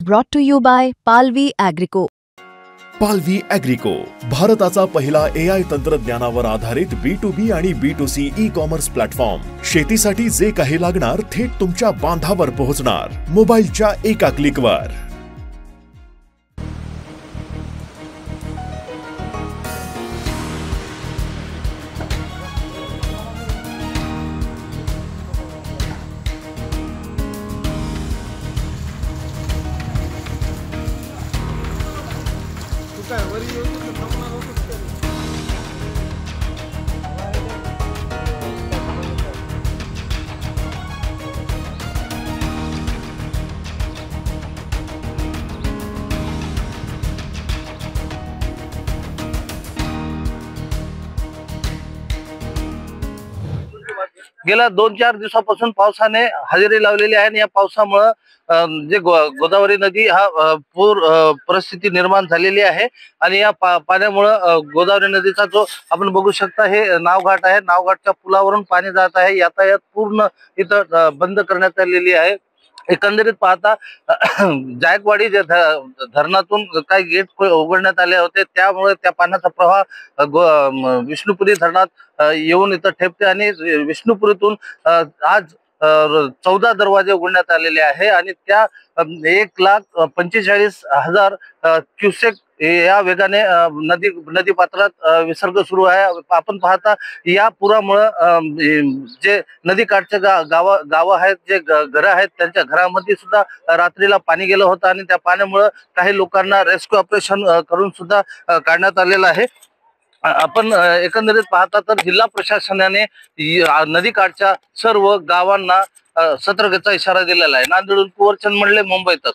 Brought to you by Palvi Agrico. पालवी ॲग्रिको, भारताचा पहिला AI तंत्रज्ञानावर आधारित B2B आणि B2C ई-कॉमर्स प्लॅटफॉर्म। शेतीसाठी जे काही लागणार थेट तुमच्या बांधावर पोहोचणार, मोबाईलच्या एका क्लिकवर। गेल्या 2-4 दिवसापासून पावसाने हजेरी लावलेली आहे आणि या पावसामुळे जे गोदावरी नदी हा पूर परिस्थिती निर्माण झालेली आहे आणि या पाण्यामुळे गोदावरी नदीचा जो आपण बघू शकता हे नावघाट आहे, नावघाटच्या पुलावरून पाणी जात आहे। यातायात पूर्ण इथं बंद करण्यात आलेली आहे। एकंदरीत पाहता जायकवाडी जे धरणातून काही गेट उघडण्यात आले होते, त्यामुळे त्या पाण्याचा प्रवाह विष्णुपुरी धरणात येऊन इथं ठेपते आणि विष्णुपुरीतून आज 14 दरवाजे उघडण्यात आलेले आहे आणि त्या 1,45,000 क्युसेक या वेगाने नदी पात्रात विसर्ग सुरू आहे। आपण पाहता या पुरामुळे जे नदीकाठचे गाव आहेत, जे घरं आहेत, त्यांच्या घरामध्ये सुद्धा रात्रीला पाणी गेलं होतं आणि त्या पाण्यामुळे काही लोकांना रेस्क्यू ऑपरेशन करून सुद्धा काढण्यात आलेलं आहे। आपण एकंदरीत पाहता तर जिल्हा प्रशासनाने नदीकाठच्या सर्व गावांना सतर्कतेचा इशारा दिलेला आहे। नांदेडहून कुंवरचंद मंडले, मुंबई तक।